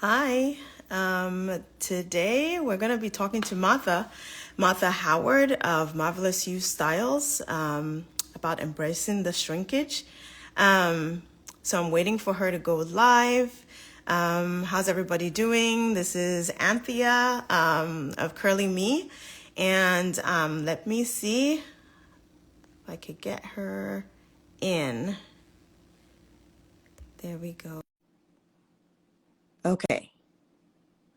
Hi. Today we're going to be talking to Martha Howard of Marvelous You Styles, about embracing the shrinkage. So I'm waiting for her to go live. How's everybody doing? This is Anthea of CurleeMe. And let me see if I could get her in. There we go. Okay.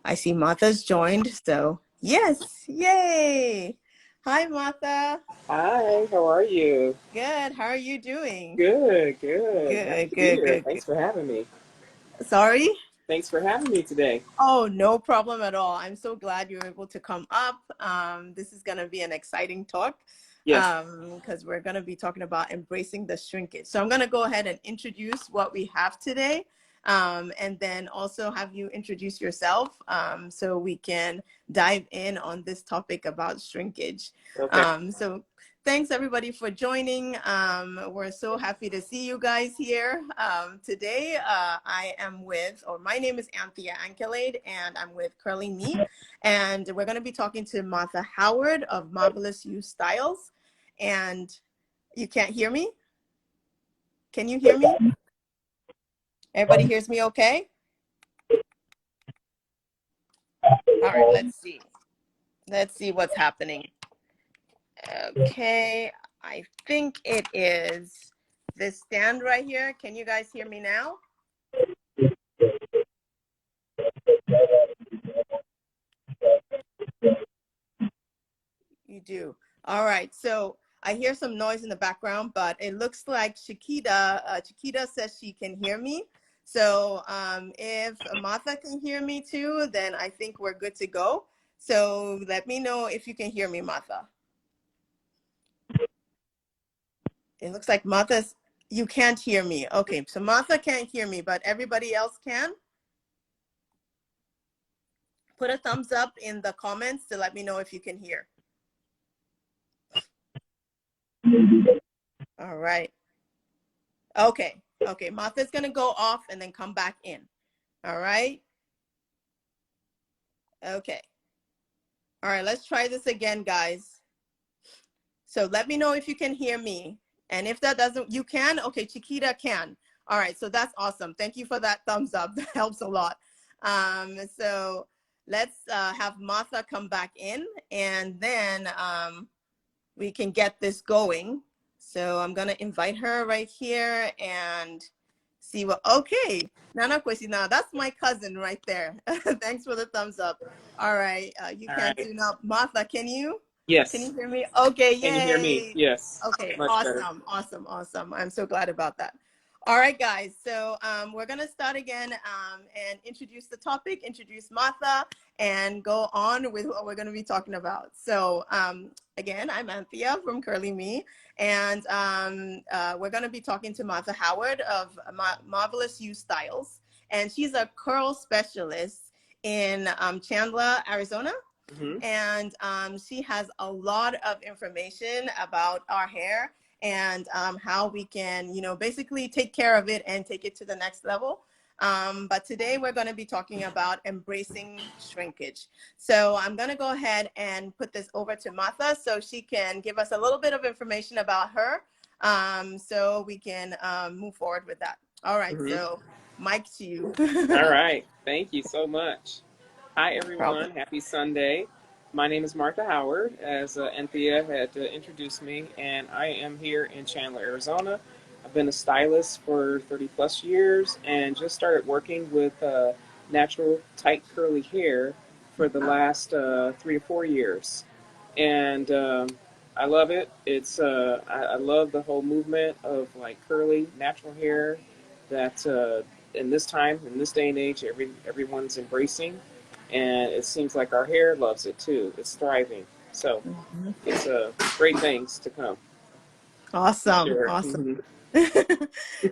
I see Martha's joined, so yes, yay! Hi, Martha. Hi, how are you? Good. How are you doing? Good, good. Happy Good, to be good, here. good, good. Thanks for having me. Sorry? Thanks for having me today. Oh, no problem at all. I'm so glad you were able to come up. This is going to be an exciting talk Yes. because we're going to be talking about embracing the shrinkage. So I'm going to go ahead and introduce what we have today, and then also have you introduce yourself so we can dive in on this topic about shrinkage. Okay. So thanks everybody for joining. We're so happy to see you guys here. Today I am with, or my name is Anthea Ankelade, and I'm with CurleeMe. And we're going to be talking to Martha Howard of Marvelous You Styles. And you can't hear me? Can you hear me? Everybody hears me okay? All right, let's see. Let's see what's happening. Okay, I think it is this stand right here. Can you guys hear me now? You do. All right. So I hear some noise in the background, but it looks like Chiquita says she can hear me. So if Martha can hear me too, then I think we're good to go. So let me know if you can hear me, Martha. It looks like you can't hear me. Okay, so Martha can't hear me, but everybody else can. Put a thumbs up in the comments to let me know if you can hear. All right. Okay. Okay. Martha's going to go off and then come back in. All right. Okay. All right. Let's try this again, guys. So let me know if you can hear me. And if that doesn't, you can? Okay. Chiquita can. All right. So that's awesome. Thank you for that thumbs up. That helps a lot. So let's have Martha come back in, and then we can get this going. So I'm going to invite her right here and see what, okay. Nana Kwesina, that's my cousin right there. Thanks for the thumbs up. All right, you All can't right. tune up. Martha, can you? Can Yes. you hear me? Okay, Can you hear me? yay. Yes. Okay, Much better. awesome, awesome, awesome. I'm so glad about that. All right, guys, so we're gonna start again and introduce the topic, introduce Martha, and go on with what we're gonna be talking about. So again, I'm Anthea from CurleeMe, and we're gonna be talking to Martha Howard of Marvelous You Styles, and she's a curl specialist in Chandler, Arizona. Hmm. And she has a lot of information about our hair and how we can, basically take care of it and take it to the next level. But today we're going to be talking about embracing shrinkage. So I'm going to go ahead and put this over to Martha so she can give us a little bit of information about her, so we can move forward with that. All right, Hmm. so Mike to you. All No right. Thank you so much. Hi, problem. everyone. Happy Sunday. My name is Martha Howard, as Anthea had introduced me, and I am here in Chandler, Arizona. I've been a stylist for 30 plus years and just started working with natural, tight, curly hair for the last 3 to 4 years. And I love it. I love the whole movement of like curly, natural hair that in this time, in this day and age, everyone's embracing, and it seems like our hair loves it too. It's thriving, so Mhm. it's great things to come. For Awesome, sure. awesome. Hmm.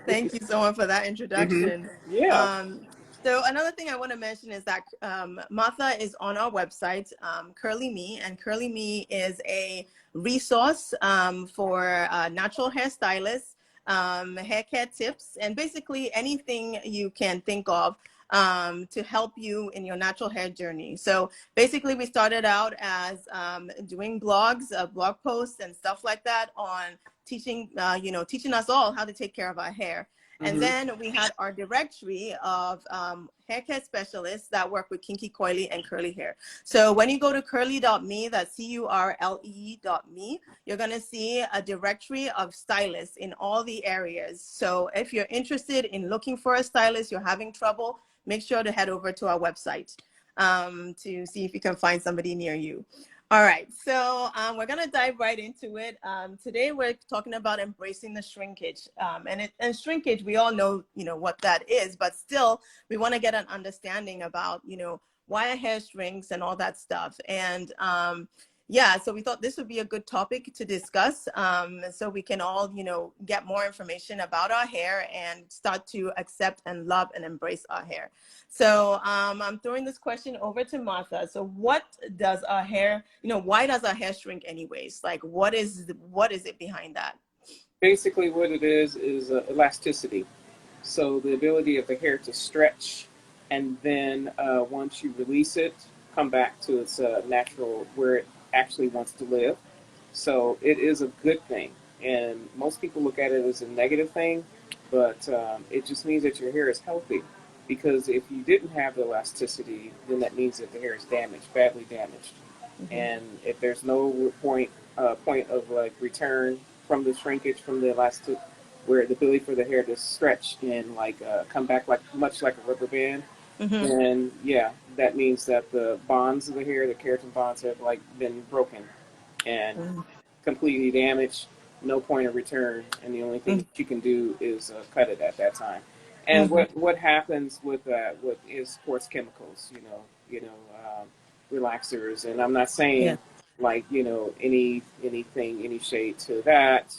Thank you so much for that Hmm. introduction. Yeah. Um, so another thing I want to mention is that Martha is on our website, CurleeMe, and CurleeMe is a resource for natural hairstylists, hair care tips, and basically anything you can think of to help you in your natural hair journey. So basically, we started out as doing blogs, blog posts, and stuff like that on teaching, teaching us all how to take care of our hair. And Mm-hmm. then we had our directory of hair care specialists that work with kinky, coily, and curly hair. So when you go to curlee.me, that's CURLE.me, you're going to see a directory of stylists in all the areas. So if you're interested in looking for a stylist, you're having trouble, make sure to head over to our website to see if you can find somebody near you. All right, so we're gonna dive right into it. Today we're talking about embracing the shrinkage, and shrinkage. We all know, what that is, but still, we want to get an understanding about, why our hair shrinks and all that stuff. And yeah, so we thought this would be a good topic to discuss, so we can all, get more information about our hair and start to accept and love and embrace our hair. So I'm throwing this question over to Martha. So what does our hair, why does our hair shrink anyways? Like, what is it behind that? Basically, what it is elasticity. So the ability of the hair to stretch, and then once you release it, come back to its natural where it actually wants to live. So it is a good thing, and most people look at it as a negative thing, but it just means that your hair is healthy. Because if you didn't have the elasticity, then that means that the hair is damaged, badly damaged. Mm-hmm. And if there's no point of like return from the shrinkage from the elastic, where the ability for the hair to stretch and like come back like much like a rubber band, Mm-hmm. then yeah, that means that the bonds of the hair, the keratin bonds, have like been broken and completely damaged. No point of return, and the only thing Mm-hmm. that you can do is cut it at that time. And Mm-hmm. what happens with that? What is, of course, chemicals? Relaxers, and I'm not Yeah. saying like any shade to that.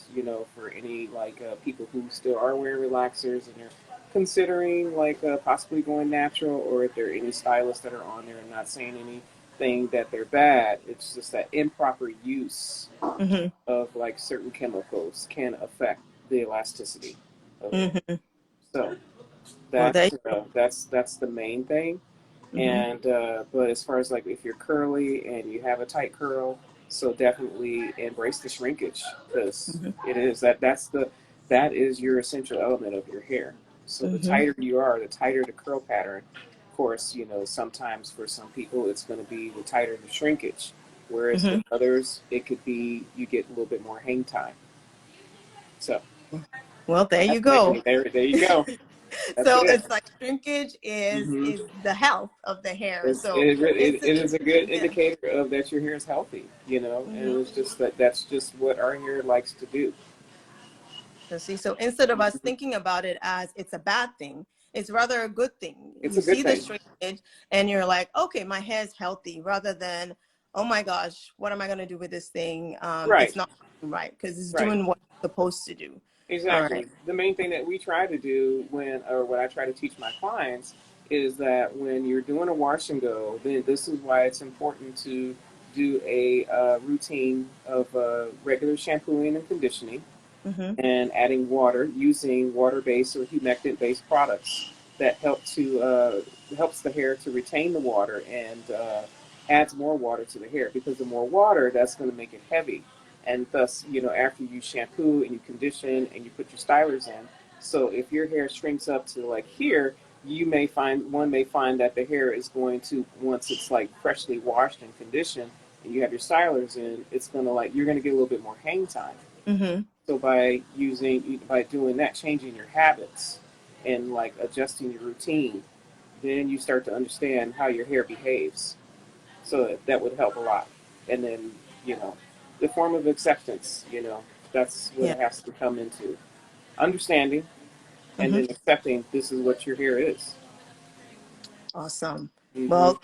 For any like people who still are wearing relaxers and they're considering like possibly going natural, or if there are any stylists that are on there and not saying anything that they're bad. It's just that improper use Mm-hmm. of like certain chemicals can affect the elasticity of it. Mm-hmm. So Well, there you that's the main thing. go. Mm-hmm. And but as far as like if you're curly and you have a tight curl, so definitely embrace the shrinkage, because Mm-hmm. it is that is your essential element of your hair. So the Mm-hmm. tighter you are, the tighter the curl pattern. Of course, sometimes for some people it's going to be the tighter the shrinkage, whereas Mm-hmm. with others it could be you get a little bit more hang time. So Well, there you that's go. mainly there you go. That's So it. it's like shrinkage is Mm-hmm. is the health of the hair. So It instead, is a good yeah. indicator of that your hair is healthy, and Mm-hmm. it's just that's just what our hair likes to do. So see, so instead of us thinking about it as it's a bad thing, it's rather a good thing. It's You a good see the thing. shrinkage and you're like, okay, my hair is healthy, rather than, oh my gosh, what am I going to do with this thing? Right, It's not right because it's right. doing what it's supposed to do. All right. Exactly. The main thing that we try to do what I try to teach my clients is that when you're doing a wash and go, then this is why it's important to do a routine of regular shampooing and conditioning, Mm-hmm. and adding water, using water-based or humectant-based products that helps the hair to retain the water, and adds more water to the hair, because the more water, that's going to make it heavy, and thus after you shampoo and you condition and you put your stylers in, so if your hair shrinks up to like here, one may find that the hair is going to, once it's like freshly washed and conditioned and you have your stylers in, it's going to like you're going to get a little bit more hang time. Mm-hmm. So by doing that, changing your habits and like adjusting your routine, then you start to understand how your hair behaves. So that would help a lot. And then, the form of acceptance, that's what Yeah. it has to come into. Understanding, and Mm-hmm. then accepting this is what your hair is. Awesome. Hmm. Well,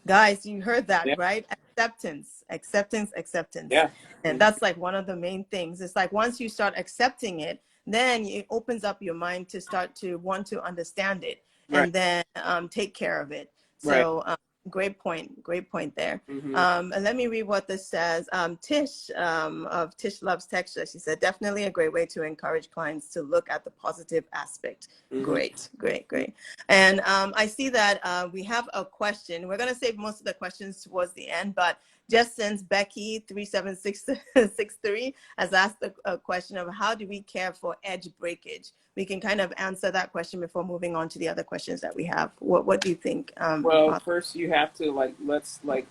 guys, you heard that, Yeah, right? Acceptance, acceptance, acceptance. yeah. And Hmm. that's like one of the main things. It's like once you start accepting it, then it opens up your mind to start to want to understand it Right, and then take care of it. right. So Great point. Great point there. Mm-hmm. And let me read what this says. Tish of Tish Loves Texture. She said, definitely a great way to encourage clients to look at the positive aspect. Mm-hmm. Great, great, great. And I see that we have a question. We're going to save most of the questions towards the end, but just since Becky 37663 has asked a question of how do we care for edge breakage, we can kind of answer that question before moving on to the other questions that we have. What do you think? Well, first you have to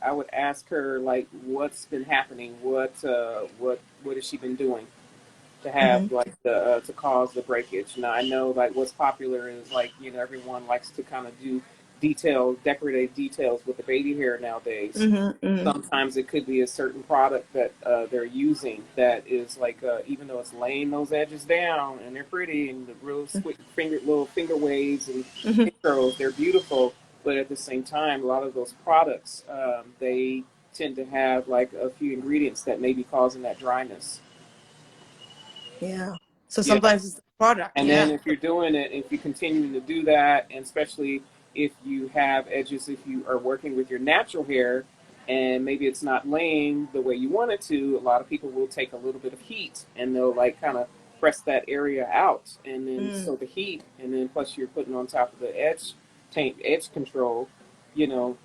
I would ask her like what's been happening, what has she been doing to have Mm-hmm, like the to cause the breakage. Now I know like what's popular is like everyone likes to kind of do decorative details with the baby hair nowadays. mm-hmm, mm-hmm, Sometimes it could be a certain product that they're using that is like even though it's laying those edges down and they're pretty and the real little finger waves and mm-hmm. curls, they're beautiful. But at the same time, a lot of those products they tend to have like a few ingredients that may be causing that dryness. Yeah. So Yeah. sometimes it's the product. And then Yeah. if you're doing it, if you continue to do that, and especially if you have edges, if you are working with your natural hair and maybe it's not laying the way you want it to, a lot of people will take a little bit of heat and they'll like kind of press that area out. And then Mm, so the heat, and then plus you're putting on top of the edge control,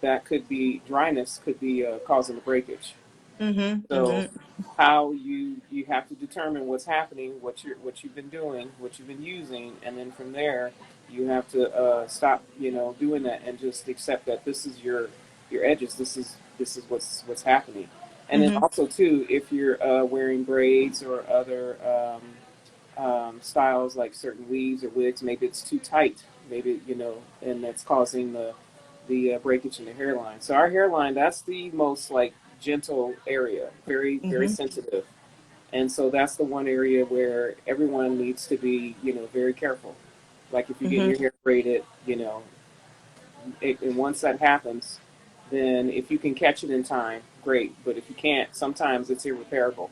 that could be dryness, could be causing the breakage. mm-hmm, So mm-hmm, how you have to determine what's happening, what you've been doing, what you've been using, and then from there you have to stop, doing that and just accept that this is your edges. This is what's happening. And then mm-hmm. also too, if you're wearing braids or other styles like certain weaves or wigs, maybe it's too tight, maybe and that's causing the breakage in the hairline. So our hairline, that's the most like gentle area, very very Mm-hmm. sensitive, and so that's the one area where everyone needs to be very careful. Like if you're getting Mm-hmm. your hair braided, and once that happens, then if you can catch it in time, great. But if you can't, sometimes it's irreparable.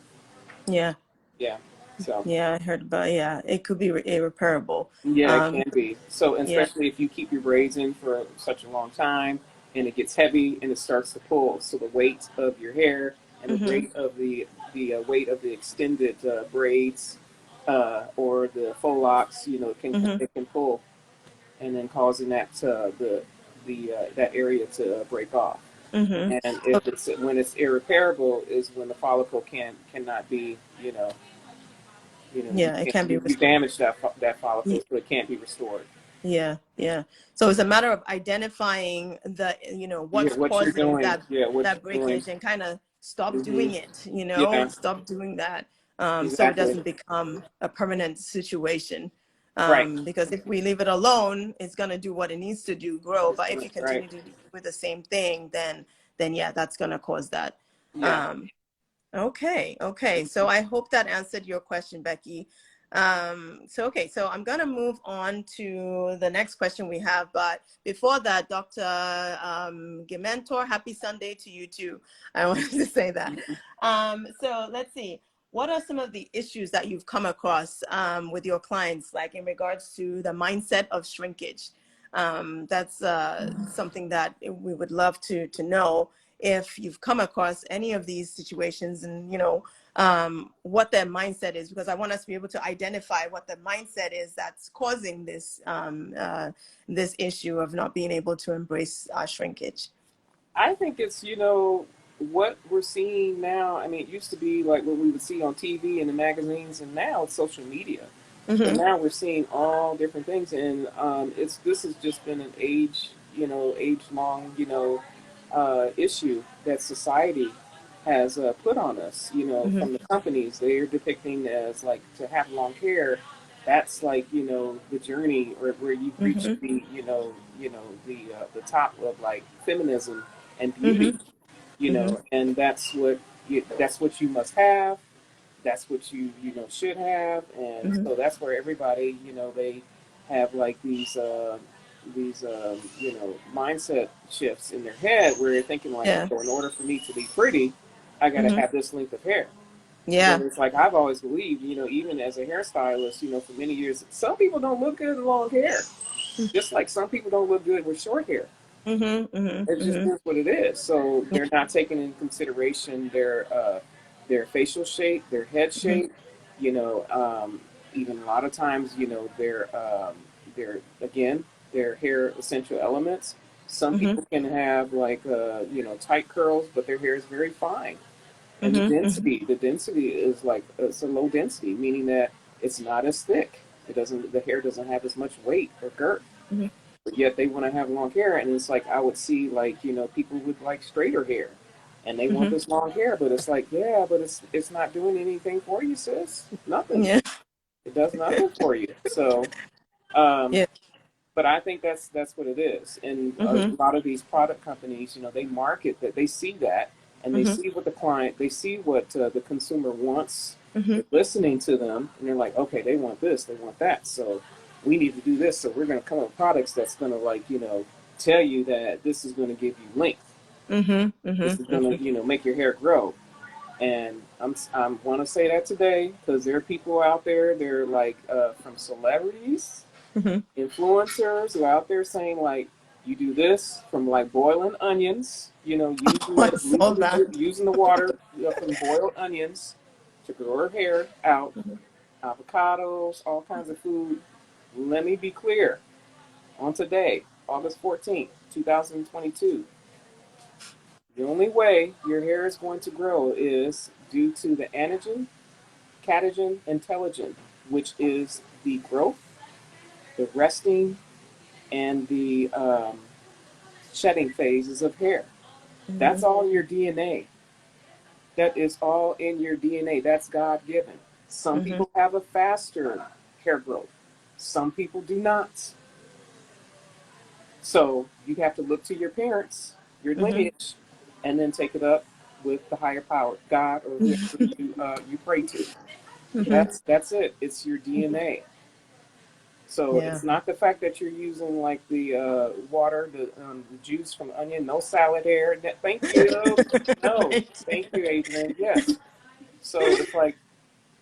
Yeah. Yeah. So. Yeah. I heard about, yeah, it could be irreparable. Yeah, it Um, can be. So, yeah. especially if you keep your braids in for such a long time and it gets heavy and it starts to pull. So, the weight of your hair and the Mm-hmm. weight of the weight of the extended braids or the faux locks, Mm-hmm. it can pull and then causing the that area to break off. Mm-hmm. And So, if it's when it's irreparable is when the follicle cannot be yeah, it can be you restored. damage that follicle so it can't be restored. Yeah, yeah. So it's a matter of identifying Yeah, what's what you're causing doing. Yeah, what that you're doing. breakage and kind of stop Hmm. doing it, Yeah, stop doing that, so it exactly. doesn't become a permanent situation. Right. Because if we leave it alone, it's gonna do what it needs to do, grow. But if you Right. continue to do with the same thing, then yeah, that's gonna cause that. Yeah. Um, Okay, okay. So I hope that answered your question, Becky. Okay, so I'm gonna move on to the next question we have, but before that, Dr. Gimentor, happy Sunday to you too. I wanted to say that. So let's see. What are some of the issues that you've come across with your clients, like in regards to the mindset of shrinkage? That's something that we would love to know if you've come across any of these situations, and what their mindset is, because I want us to be able to identify what the mindset is that's causing this issue of not being able to embrace shrinkage. I think it's, what we're seeing now. I mean, it used to be like what we would see on TV and the magazines, and now it's social media. So Mm-hmm, now we're seeing all different things, and this has just been an age long, issue that society has put on us. mm-hmm, From the companies, they're depicting as like to have long hair. That's like the journey, or where you've reached mm-hmm, the top of like feminism and mm-hmm, beauty. mm-hmm. And that's what you must have, that's what you should have, and Mm-hmm. so that's where everybody they have like these mindset shifts in their head where they're thinking like, Yeah. oh, in order for me to be pretty, I got to Mm-hmm. have this length of hair. Yeah. Where it's like I've always believed, even as a hairstylist, for many years, some people don't look good with long hair, just like some people don't look good with short hair. It just is what it is. So they're not taking into consideration their facial shape, their head shape. You know, even a lot of times, you know, their again their hair essential elements. Some people can have like you know, tight curls, but their hair is very fine, and the density is like it's a low density, meaning that it's not as thick. It doesn't the hair doesn't have as much weight or girth, but yet they want to have long hair. And it's like I would see like, you know, people with like straighter hair and they want this long hair, but it's like, yeah, but it's not doing anything for you, sis. Nothing. Yeah. It does nothing for you. So um Yeah. but I think that's what it is. And a Mhm. lot of these product companies, you know, they market that, they see that, and they Mhm. see what the client, they see what the consumer wants. Mhm. They're listening to them, and they're like, okay, they want this, they want that, so we need to do this. So we're going to come up with products that's going to, like, you know, tell you that this is going to give you length. Mhm. This Mhm. is going to, you know, make your hair grow. And I want to say that today because there are people out there. They're like from celebrities, Mhm. influencers who are out there saying like, you do this from like boiling onions, you know, Oh, I saw that. using the water from boiled onions to grow her hair out, avocados, all kinds of food. Let me be clear. On today, August 14th, 2022, the only way your hair is going to grow is due to the anagen, catagen, and telogen, which is the growth, the resting, and the shedding phases of hair. That's Mhm. all in your DNA. That is all in your DNA. That's God given. Some Mhm. people have a faster hair growth, some people do not. So you have to look to your parents, your Mhm. lineage, and then take it up with the higher power, God or whoever you pray to. Mhm. That's it. It's your DNA. So Yeah. it's not the fact that you're using like the water, the juice from onion, no salad hair. Thank you. No, Thank thank you. you, Adrian. Yes. So it's like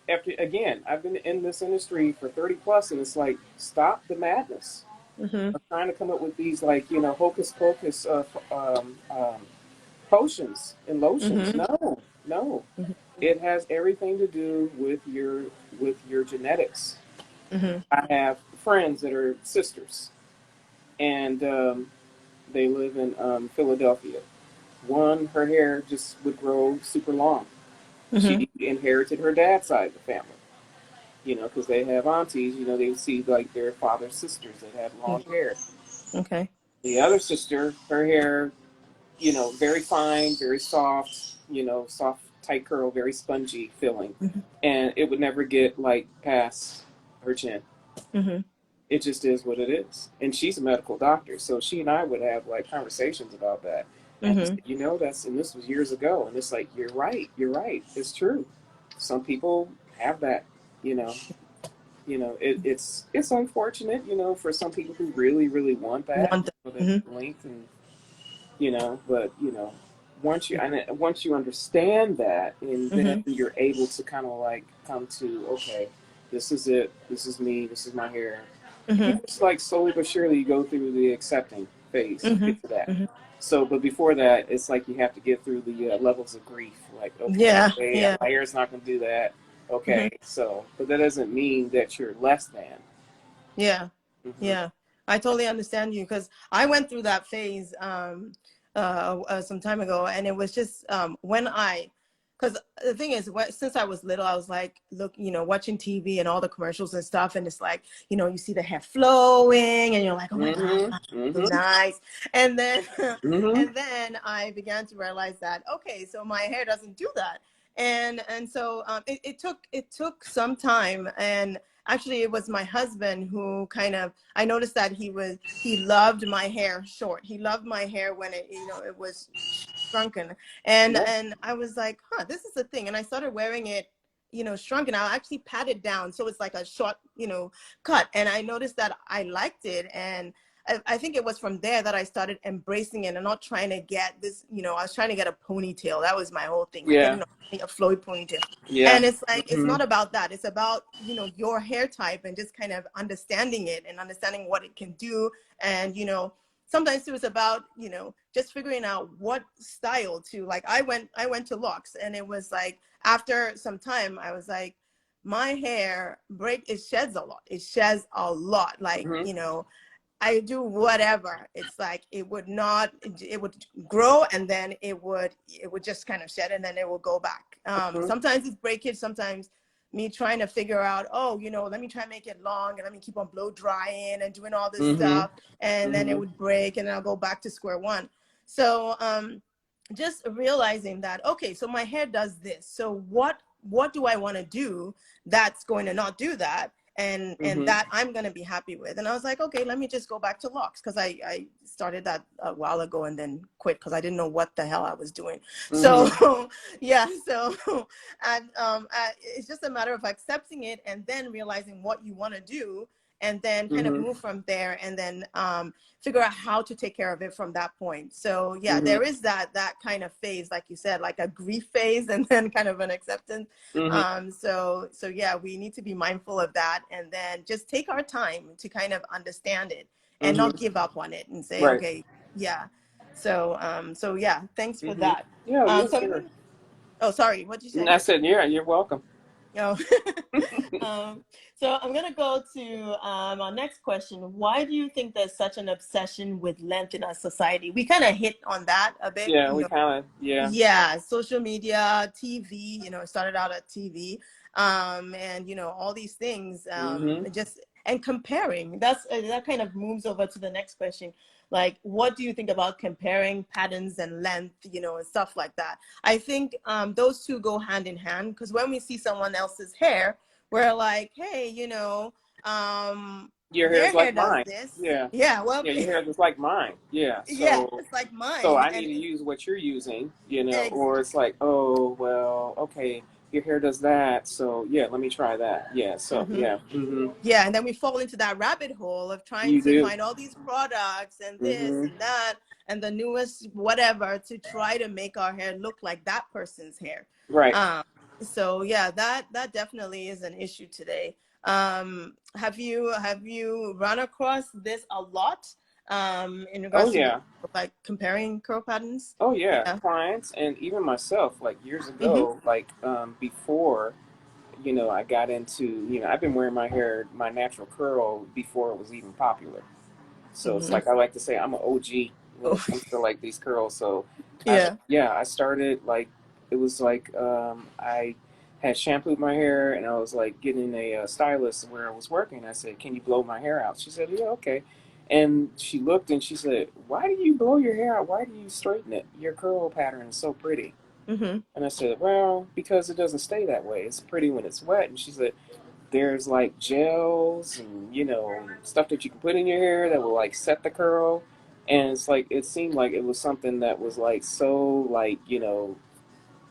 after again, I've been in this industry for 30 plus, and it's like stop the madness Mhm. of trying to come up with these like, you know, hocus pocus potions and lotions. Mhm. No, no. Mhm. It has everything to do with your genetics. Mhm. I have friends that are sisters, and they live in Philadelphia. One, her hair just would grow super long. Mhm. She inherited her dad's side of the family, you know, because they have aunties, you know, they see like their father's sisters that have long hair. Okay. The other sister, her hair, you know, very fine, very soft, you know, soft, tight curl, very spongy feeling. Mhm. And it would never get like past her chin. Mhm. It just is what it is. And she's a medical doctor, so she and I would have like conversations about that. And I said, Mhm. you know, and this was years ago, and it's like, you're right, it's true. Some people have that, you know, it's unfortunate, you know, for some people who really, really want that, Want that. you know, Mhm. the length and you know, but you know, once you understand that, and then Mhm. you're able to kind of like come to, okay, this is it, this is me, this is my hair. You Mhm. just like slowly but surely you go through the accepting phase. You Mhm. get to that. Mhm. So, but before that, it's like you have to get through the levels of grief. Like, Yeah. okay, Yeah. my hair is not going to do that. Mhm. Okay, so, but that doesn't mean that you're less than. Yeah. Hmm. Yeah. I totally understand you because I went through that phase some time ago, and it was just when I, because the thing is, since I was little, I was like, look, you know, watching TV and all the commercials and stuff, and it's like, you know, you see the hair flowing, and you're like, oh my god, Hmm. so Hmm. nice, and then Hmm. and then I began to realize that okay, so my hair doesn't do that, and so it took some time, and actually it was my husband who kind of, I noticed that he loved my hair short. He loved my hair when it, you know, it was shrunken. Yeah. And I was like, huh, this is the thing. And I started wearing it, you know, shrunken. I'll actually pat it down so it's like a short, you know, cut. And I noticed that I liked it. And I think it was from there that I started embracing it and not trying to get this, you know, I was trying to get a ponytail. That was my whole thing, like Yeah. getting a flowy ponytail. Yeah. And it's like, it's Hmm. not about that. It's about, you know, your hair type and just kind of understanding it and understanding what it can do. And, you know, sometimes too, it's about, just figuring out what style to, like, I went to locks, and it was like, after some time, I was like, my hair it sheds a lot. It sheds a lot. Like, Mm-hmm. I do whatever. It's like it would grow, and then it would just kind of shed, and then it will go back. Mm-hmm. Sometimes it's breakage, sometimes me trying to figure out, oh, let me try and make it long, and let me keep on blow drying and doing all this Mm-hmm. stuff, and then it Mm-hmm. would break, and then I'll go back to square one. So just realizing that, okay, so my hair does this. So what do I want to do that's going to not do that, and Mm-hmm. that I'm going to be happy with? And I was like, okay, let me just go back to locks, because I started that a while ago and then quit because I didn't know what the hell I was doing. Mm-hmm. So yeah, so and it's just a matter of accepting it, and then realizing what you want to do, and then kind of Mm-hmm. move from there, and then figure out how to take care of it from that point. So yeah, Mm-hmm. there is that kind of phase, like you said, like a grief phase, and then kind of an acceptance. Mm-hmm. So yeah, we need to be mindful of that, and then just take our time to kind of understand it, and not Mm-hmm. give up on it, and say, Right. okay, yeah. So yeah, thanks for Mm-hmm. that. Yeah, yeah, So I'm sure. going. Oh, sorry, what did you And say? I said, yeah, you're welcome. Oh. um, so I'm going to go to our next question. Why do you think there's such an obsession with length in our society? We kind of hit on that a bit, Yeah, we kind of, yeah. yeah, social media, TV, it started out at TV, and all these things, Mm-hmm. just, and comparing. That kind of moves over to the next question. Like, what do you think about comparing patterns and length, and stuff like that? I think those two go hand in hand, because when we see someone else's hair, we're like, hey, Your hair their is hair like does mine. this. Yeah. Yeah, well, Yeah, your hair is like mine. Yeah. yeah, So it's like so mine, I need and to use what you're using, it's or it's like, oh, well, okay, your hair does that. So yeah, let me try that. Yeah. So mm-hmm. yeah. Mm-hmm. Yeah, and then we fall into that rabbit hole of trying You to do. find all these products and this Mm-hmm. and that and the newest whatever to try to make our hair look like that person's hair. Right. Um, so yeah, that definitely is an issue today. Have you run across this a lot, in Oh regards to yeah. like comparing curl patterns? Oh yeah. Yeah. Clients and even myself, like years Mm-hmm. ago, like before, I got into, I've been wearing my hair, my natural curl before it was even popular. So it's Mm-hmm. like I like to say I'm an OG when Oh, it comes to like these curls. So yeah. I started like it was like I had shampooed my hair and I was like getting a stylist where I was working. I said, "Can you blow my hair out?" She said, "Yeah, okay." And she looked and she said, "Why do you blow your hair out? Why do you straighten it? Your curl pattern is so pretty." Mm-hmm. And I said, "Well, because it doesn't stay that way. It's pretty when it's wet." And she said, there's like gels and stuff that you can put in your hair that will like set the curl, and it's like it seemed like it was something that was like so like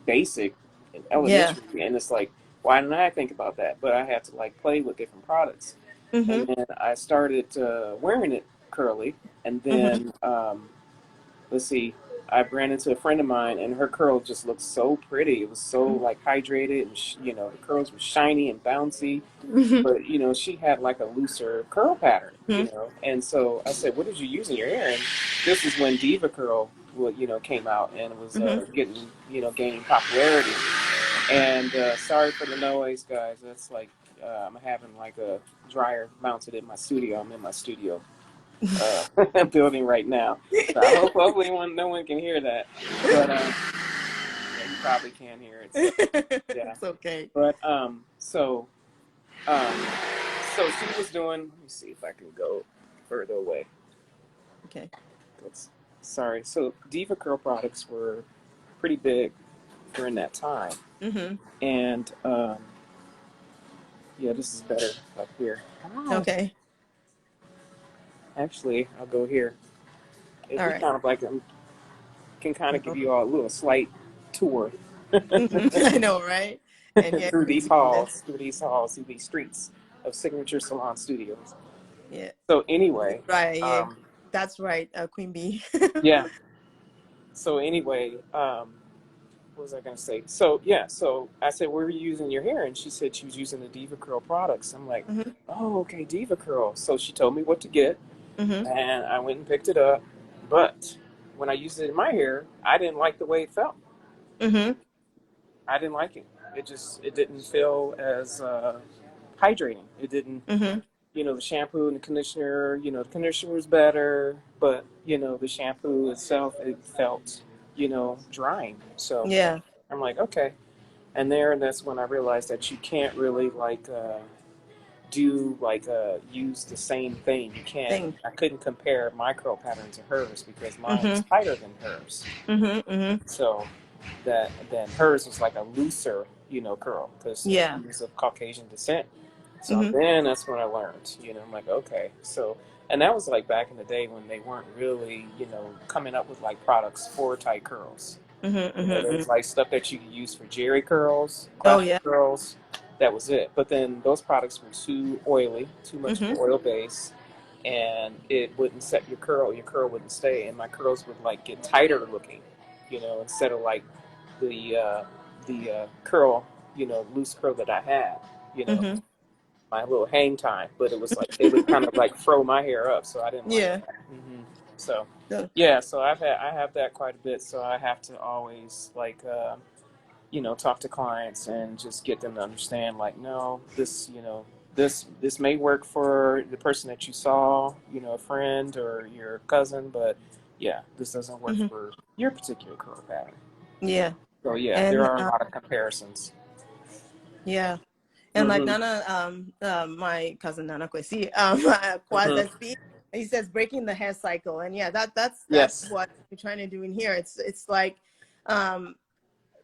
basic and Yeah. elementary, and it's like why didn't I think about that? But I had to like play with different products, and Mm-hmm. then I started wearing it curly, and Mm-hmm. then let's see, I ran into a friend of mine, and her curl just looked so pretty. It was so like hydrated, and the curls were shiny and bouncy, Mm-hmm. but she had like a looser curl pattern, Mm-hmm. and so I said, what did you use in your hair? And this is when Diva Curl came out and it was Mm-hmm. getting gaining popularity. And sorry for the noise, guys. That's like I'm having like a dryer mounted in my studio. I'm in my studio building right now, so I hope hopefully no one can hear that, but yeah, you probably can hear it, so yeah. It's okay. But um, so she was doing. Let me see if I can go further away. Okay. That's, sorry. So Diva Curl products were pretty big during that time, Mm-hmm. and yeah, this is better up here. Hi. Okay. Actually, I'll go here. All We right. kind of like can kind of give No. you all a little slight tour Mm-hmm. I know, right? And yeah, through we're these doing this. halls, through these streets of Signature Salon Studios. Yeah. So anyway, Right. Yeah. um, That's right. Queen Bee. yeah. So anyway, what was I going to say? So yeah, so I said, "Where were you using your hair?" And she said she was using the Diva Curl products. I'm like, Mm-hmm. "Oh, okay, Diva Curl." So she told me what to get, Mhm. and I went and picked it up. But when I used it in my hair, I didn't like the way it felt. Mhm. I didn't like it. It didn't feel as hydrating. It didn't, Mhm. the shampoo and the conditioner. The conditioner was better, but the shampoo itself, it felt, drying. So Yeah. I'm like, okay. And that's when I realized that you can't really like do like use the same thing. You can't. Thing. I couldn't compare my curl pattern to hers because mine was Mhm. tighter than hers. Mhm. Mhm. So that then hers was like a looser, curl because Yeah. she was of Caucasian descent. So Mhm. then that's when I learned, I'm like, okay. So, and that was like back in the day when they weren't really, coming up with like products for tight curls. Mhm. Mhm. There Mhm. was like stuff that you could use for Jerry curls, Oh classic yeah. curls. That was it. But then those products were too oily, too much of Mhm. an oil base, and it wouldn't set your curl. Your curl wouldn't stay, and my curls would like get tighter looking, instead of like the curl, loose curl that I had, you know, Mhm. my little hang time. But it was like they would kind of like throw my hair up, so I didn't like Yeah. that. So So, yeah, so I have that quite a bit. So I have to always like talk to clients and just get them to understand like, no, this may work for the person that you saw, a friend or your cousin, but yeah, this doesn't work mhm. for your particular curl pattern. Yeah. So yeah, there And are a lot of comparisons. yeah. And like Mhm. Nana, my cousin Nana Kwesi, Mhm. Kwazespi, he says breaking the hair cycle, and yeah, that's Yes. what we're trying to do in here. It's like, um,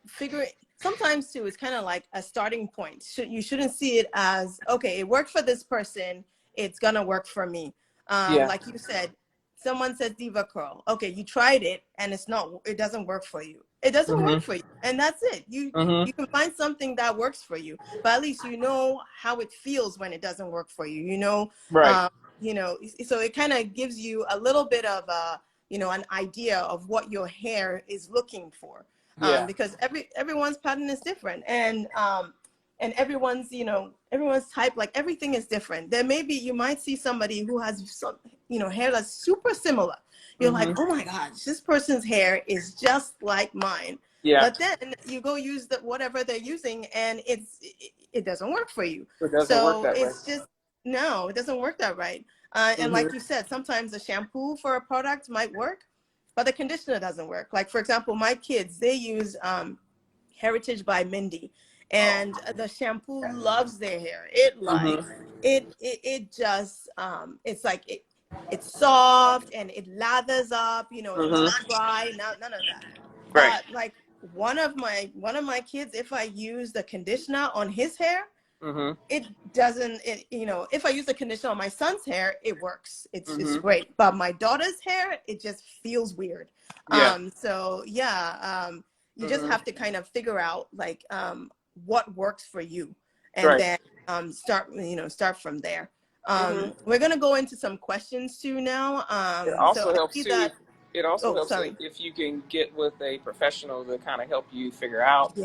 figure. Sometimes too, it's kind of like a starting point. You shouldn't see it as okay. It worked for this person. It's gonna work for me. Yeah. Like you said, someone says diva curl. Okay, you tried it and it's not. It doesn't work for you. It doesn't work Mhm. for you, and that's it. You Mhm. can find something that works for you, but at least you know how it feels when it doesn't work for you. Right. Um, so it kind of gives you a little bit of a, an idea of what your hair is looking for, Yeah. because everyone's pattern is different, and everyone's type, like everything is different. There may be, you might see somebody who has some, hair that's super similar. You're like, Mhm. oh my gosh, this person's hair is just like mine. Yeah. But then you go use whatever they're using, and it doesn't work for you. It doesn't work So that way. it's just, no, it doesn't work that right. And like Mhm. you said, sometimes the shampoo for a product might work, but the conditioner doesn't work. Like for example, my kids, they use Heritage by Mindy, Oh. and the shampoo loves their hair. It like Mhm. it just it's like it's soft and it lathers up. It's Mhm. not dry, none of that. Right. But like one of my kids, if I use the conditioner on his hair, Mhm. it doesn't, if I use the conditioner on my son's hair, it works. It's Mhm. great. But my daughter's hair, it just feels weird. Yeah. So yeah, you just Mhm. have to kind of figure out like, what works for you, and Right. then start from there. Mhm. We're gonna go into some questions too now. It So also I helps see too. that. It also Oh, helps sorry. if you can get with a professional to kind of help you figure out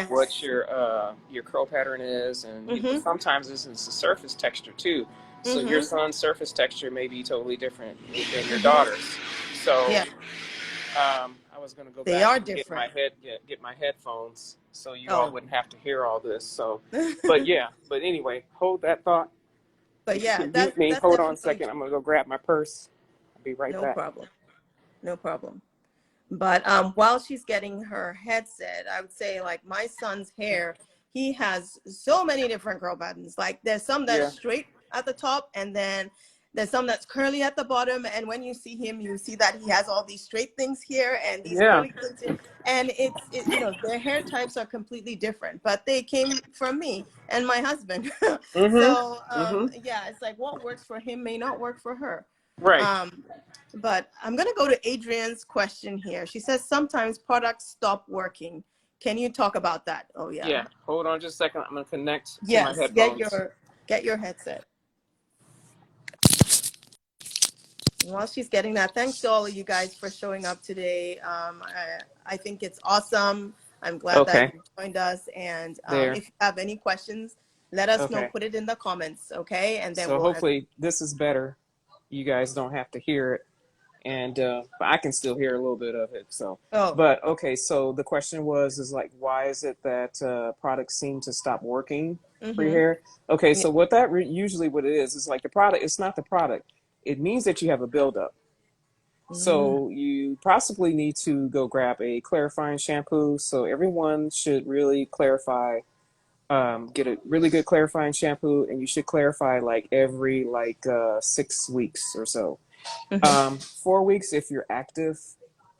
what Yes. your curl pattern is, and Mhm. sometimes this is the surface texture too. So your Mhm. son's surface texture may be totally different than your Mhm. daughter's. So Yeah, I was gonna go they back are and different. get my headphones so you all Oh. wouldn't have to hear all this. So, but yeah. But anyway, hold that thought. But If you yeah, can that's mute me, that's hold on a definitely second. I'm gonna go grab my purse. I'll be right no back. problem. No problem. But while she's getting her headset, I would say like my son's hair, he has so many different curl patterns. Like there's some that's Yeah. straight at the top, and then there's some that's curly at the bottom. And when you see him, you see that he has all these straight things here and these Yeah. curly things here. And their hair types are completely different, but they came from me and my husband. Mhm. So Mhm. yeah, it's like what works for him may not work for her. Right. Um, but I'm going to go to Adrian's question here. She says sometimes products stop working. Can you talk about that? Oh yeah. Yeah. Hold on just a second. I'm gonna connect to my Yes, headphones. get your headset. While she's getting that, thanks to all of you guys for showing up today. I think it's awesome. I'm glad that Okay. you joined us. And There. if you have any questions, let us know. Okay. Put it in the comments, okay? And then So we'll answer. hopefully this is better. you guys don't have to hear it, and but I can still hear a little bit of it. So, Oh. but okay. So the question was, is like, why is it that products seem to stop working for your Mm-hmm. hair? Okay, Yeah. so what that usually what it is like the product. It's not the product. It means that you have a buildup. Mm-hmm. So you possibly need to go grab a clarifying shampoo. So everyone should really clarify, get a really good clarifying shampoo, and you should clarify like every like 6 weeks or so. Mm-hmm. 4 weeks if you're active,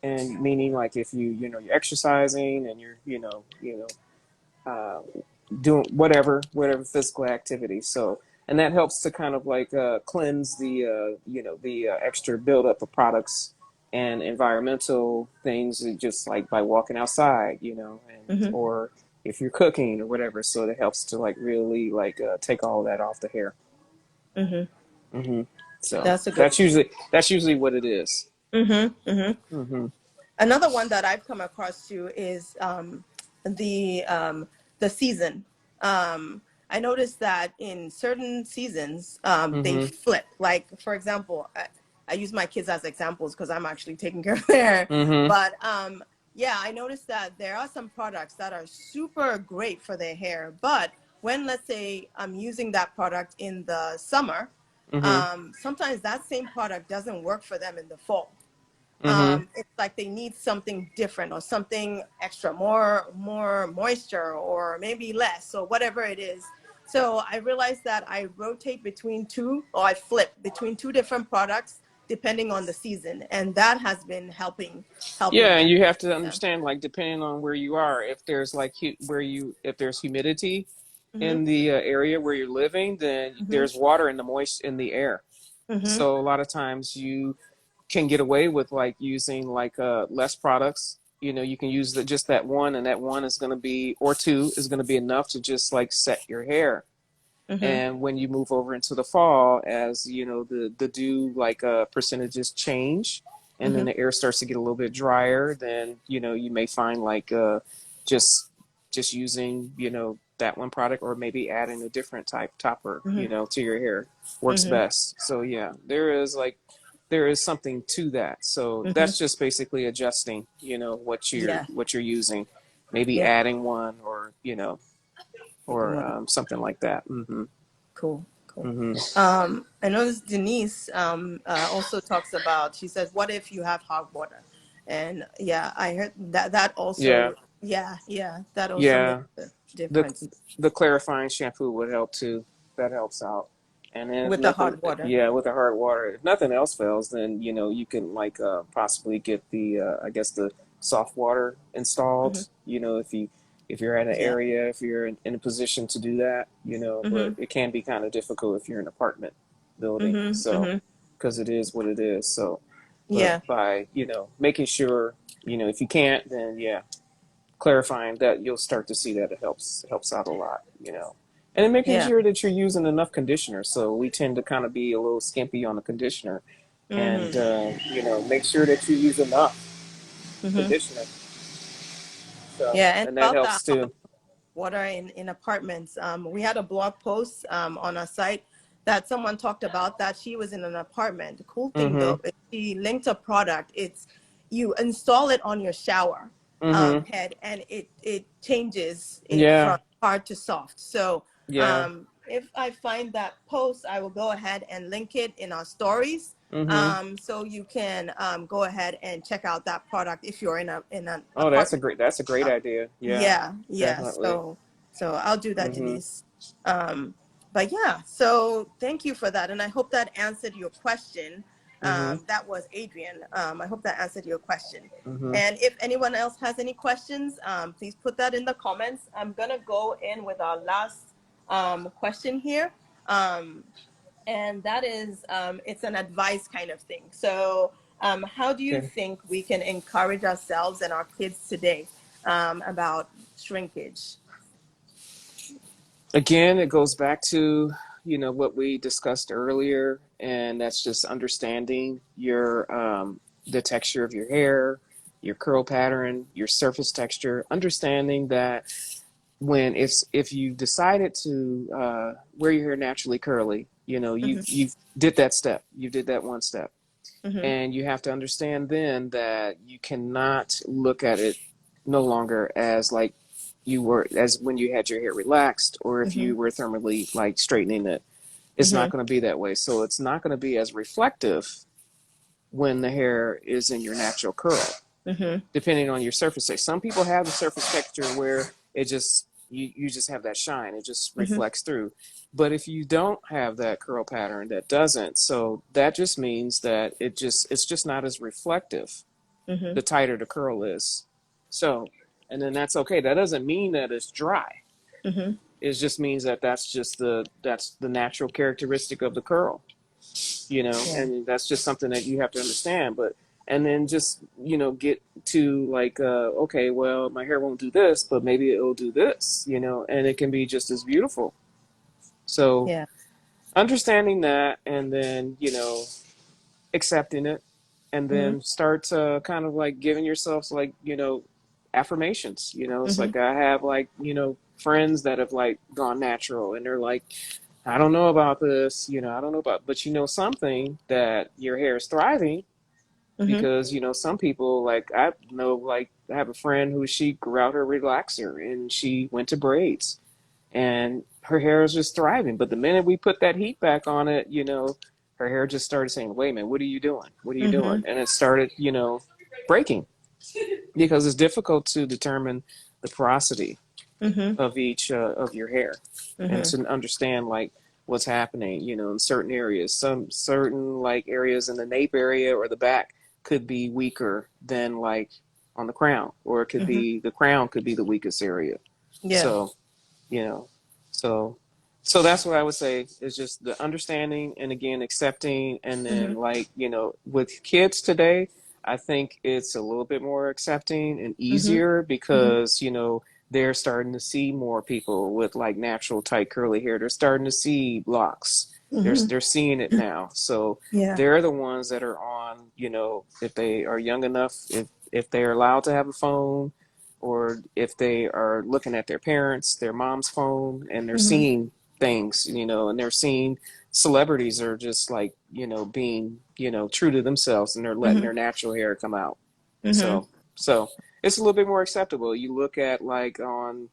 and meaning like if you're exercising and you're uh, doing whatever physical activity. So, and that helps to kind of like cleanse the the extra buildup of products and environmental things, just like by walking outside, and Mm-hmm. or if you're cooking or whatever. So it helps to like really like take all that off the hair. Mm-hmm. hmm So That's a good. that's usually what it is. Mm-hmm. Mm-hmm. Mm-hmm. Another one that I've come across too is the um, the season. I noticed that in certain seasons they Mm-hmm. flip. Like for example, I use my kids as examples because I'm actually taking care of their hair. Mm-hmm. But yeah, I noticed that there are some products that are super great for their hair. But when, let's say, I'm using that product in the summer, Mm-hmm. sometimes that same product doesn't work for them in the fall. Mm-hmm. It's like they need something different or something extra, more moisture or maybe less or whatever it is. So I realized that I rotate between two, or I flip between two different products depending on the season, and that has been helping Yeah, and them. you have to Yeah. understand, like, depending on where you are, if there's like if there's humidity Mhm. in the area where you're living, then Mhm. there's water in the moist in the air. Mhm. So a lot of times you can get away with like using like less products. You can use just that one, and that one is going to be, or two is going to be enough to just like set your hair. Mhm. And when you move over into the fall, as the dew like percentages change, and then Mhm. the air starts to get a little bit drier, then you may find like just just using that one product, or maybe adding a different type topper Mhm. to your hair works Mhm. best. So yeah, there is something to that. So Mhm. that's just basically adjusting what you're Yeah. what you're using, maybe Yeah. adding one, or Taking or one. something like that. Mm-hmm. Cool, cool. Mm-hmm. I noticed Denise also talks about, she says, what if you have hot water? And yeah, I heard that Yeah, also, yeah, yeah, that also makes yeah. a The difference the clarifying shampoo would help too. That helps out. And then if with the nothing, hot water. yeah, with the hard water, if nothing else fails, then you can like possibly get the I guess the soft water Hmm. installed. If you're at an Yeah. area, if you're in a position to do that, but Hmm. it can be kind of difficult if you're in an apartment building. Hmm. So Hmm. because it is what it is. So, but Yeah. by making sure if you can't, then yeah, clarifying that, you'll start to see that it helps out a lot. And then making Yeah. sure that you're using enough conditioner. So we tend to kind of be a little skimpy on the conditioner, and Hmm. make sure that you use enough Hmm. conditioner. So, Yeah. And and that about that helps too. water in apartments. We had a blog post on our site that someone talked about that she was in an apartment. The cool thing Mm-hmm. though is she linked a product. It's you install it on your shower Mm-hmm. head, and it changes it Yeah. from hard to soft. So Yeah. if I find that post, I will go ahead and link it in our stories. Mm-hmm. So you can go ahead and check out that product if you're in an Oh, that's a apartment. great that's a great idea. Yeah, Yeah, yeah. definitely. So I'll do that, Mm-hmm. Denise. Um, but yeah, so thank you for that, and I hope that answered your question. Mm-hmm. That was Adrian. I hope that answered your question. Mm-hmm. And if anyone else has any questions, please put that in the comments. I'm gonna go in with our last question here. Um, and that is it's an advice kind of thing. So how do you Okay. think we can encourage ourselves and our kids today about shrinkage? Again, it goes back to what we discussed earlier, and that's just understanding the texture of your hair, your curl pattern, your surface texture. Understanding that if you decided to wear your hair naturally curly, Mhm. You did that step. You did that one step. Mhm. And you have to understand then that you cannot look at it no longer as like you were as when you had your hair relaxed or if Mhm. you were thermally like straightening it. It's not Mhm. going to be that way. So it's not going to be as reflective when the hair is in your natural curl, Mhm. depending on your surface texture. Some people have the surface texture where it just you just have that shine. It just Mhm. reflects through. But if you don't have that curl pattern that doesn't, so that just means that it's just not as reflective Mhm. the tighter the curl is. So, and then that's okay. That doesn't mean that it's dry. Mhm. It just means that that's the natural characteristic of the curl, Yeah. and that's just something that you have to understand. But and then just get to like okay, well my hair won't do this, but maybe it'll do this, and it can be just as beautiful. So Yeah. understanding that, and then accepting it, and Mhm. then start kind of like giving yourself like affirmations. It's Mhm. like I have like friends that have like gone natural, and they're like, I don't know about this, I don't know about, but something that your hair is thriving Mhm. because some people like I know, like I have a friend who she grew out her relaxer and she went to braids and her hair is just thriving. But the minute we put that heat back on it, her hair just started saying, "Wait a minute, what are you doing? What are you doing?" Mhm. And it started, breaking because it's difficult to determine the porosity Mhm. of each of your hair and Mhm. to understand like what's happening in certain areas. Some certain like areas in the nape area or the back could be weaker than like on the crown, or it could Mhm. be the crown could be the weakest area. Yeah. So you know so so that's what I would say is just the understanding, and again accepting, and then Mhm. like with kids today, I think it's a little bit more accepting and Mhm. easier Mhm. because they're starting to see more people with like natural tight curly hair. They're starting to see locks. Mhm. They're seeing it now. So Yeah. they're the ones that are on, if they are young enough, if they're allowed to have a phone, or if they are looking at their parents, their mom's phone, and they're Mhm. seeing things, and they're seeing celebrities are just like, being, true to themselves, and they're letting Mhm. their natural hair come out. Mhm. So it's a little bit more acceptable. You look at like on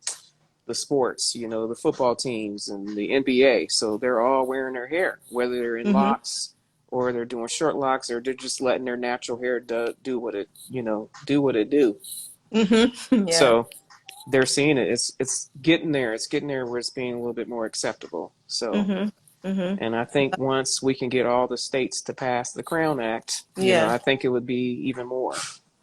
the sports, the football teams and the NBA. So they're all wearing their hair, whether they're in Mhm. locks or they're doing short locks, or they're just letting their natural hair do what it, do what it do. Mhm. Yeah. So they're seeing it. It's getting there. It's getting there where it's being a little bit more acceptable. So, Mhm. Mhm. and I think once we can get all the states to pass the Crown Act, Yeah. I think it would be even more,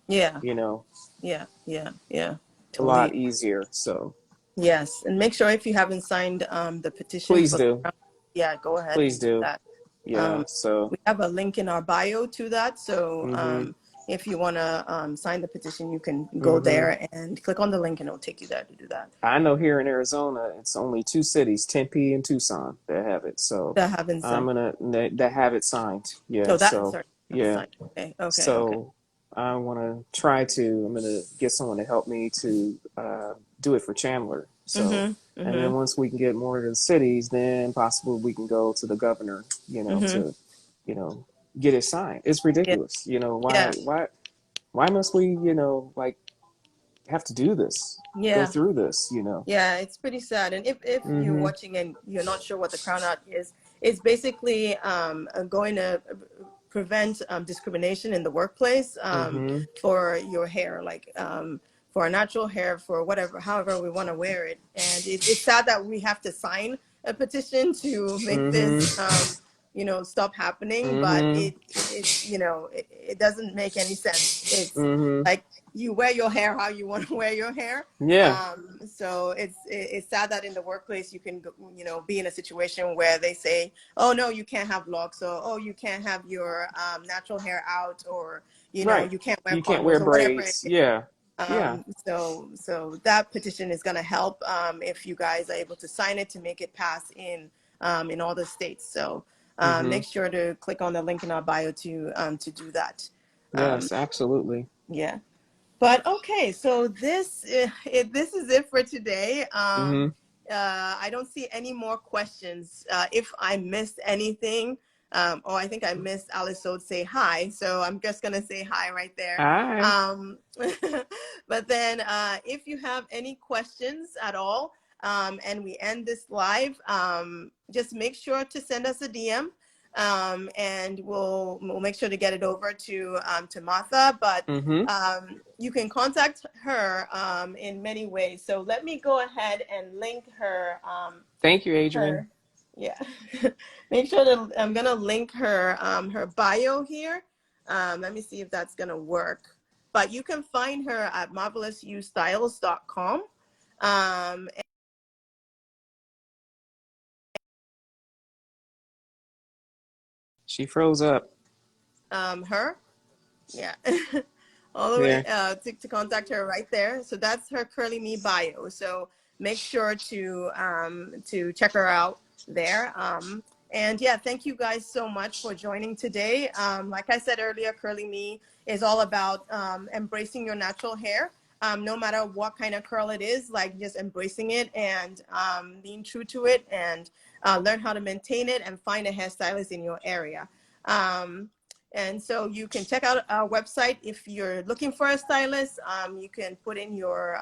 Yeah. you know, Yeah. Yeah. Yeah. a lot Totally. easier. So Yes. And make sure if you haven't signed the petition please for the do. crown, yeah, go ahead Please and do do. that. Yeah. Um, So, we have a link in our bio to that. So mm-hmm. if you want to sign the petition, you can go Mm-hmm. there and click on the link and it'll take you there to do that. I know here in Arizona, it's only two cities, Tempe and Tucson, that have it. So That haven't I'm signed. gonna that have it signed. Yeah. Oh, that, So sorry, haven't yeah. signed. Okay. Okay. Okay. So I want to try to. I'm gonna get someone to help me to do it for Chandler. So Mm-hmm. and then Mm-hmm. once we can get more to the cities, then possibly we can go to the governor. Mm-hmm. To get it signed. It's Yeah. ridiculous. Yeah. Why must we like have to do this? Go Yeah. through this? Yeah, it's pretty sad. And if you're Mm-hmm. watching and you're not sure what the crown out is, it's basically going to prevent discrimination in the workplace Mm-hmm. for your hair, like for our natural hair, for whatever, however we want to wear it. And it's sad that we have to sign a petition to make this, Mm-hmm. stop happening. But Mm-hmm. it doesn't make any sense. It's Mm-hmm. like you wear your hair how you want to wear your hair. Yeah. So it's sad that in the workplace you can be in a situation where they say, oh no, you can't have locks, or oh you can't have your natural hair out, or Right. you can't wear You can't wear Converse or whatever it braids. is. Yeah. Yeah. So that petition is going to help if you guys are able to sign it to make it pass in all the states. So Mm-hmm. make sure to click on the link in our bio to do that. Um, Yes, absolutely. yeah. But okay, so this is it for today. Mm-hmm. I don't see any more questions. If I missed anything, I think I missed Alice Old say hi. So I'm just going to say hi right there. Hi. But then if you have any questions at all, and we end this live, just make sure to send us a DM. And we'll make sure to get it over to Martha. But you can contact her in many ways. So let me go ahead and link her. Thank you, Adrian. Her, yeah. Make sure that I'm gonna link her her bio here. Let me see if that's gonna work. But you can find her at marvelousyoustyles.com. She froze up. Her. Yeah. All the way There. to contact her right there. So that's her CurleeMe bio. So make sure to check her out there. And yeah, thank you guys so much for joining today. Like I said earlier, CurleeMe is all about embracing your natural hair. No matter what kind of curl it is, like just embracing it and being true to it, and learn how to maintain it and find a hairstylist in your area. And so you can check out our website if you're looking for a stylist. You can put in your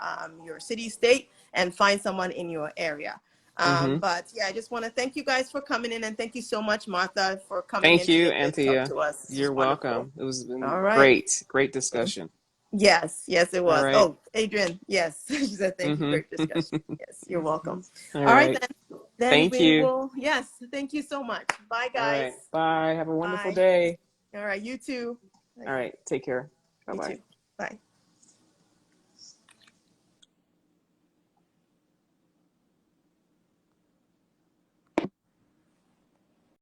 city, state, and find someone in your area. But yeah, I just want to thank you guys for coming in, and thank you so much, Martha, for coming Thank in you, today to talk Anthea. to us. This is You're wonderful. welcome. It was All right. great discussion. Yes, it All was. right. Oh, Adrian, yes. She said thank you. Great discussion. Yes, you're welcome. All All right, right. then Thank we you. will. Yes, thank you so much. Bye, All guys. right. Bye. Have a wonderful Bye. day. All right, you too. All right. Take care. You Bye-bye. too. Bye.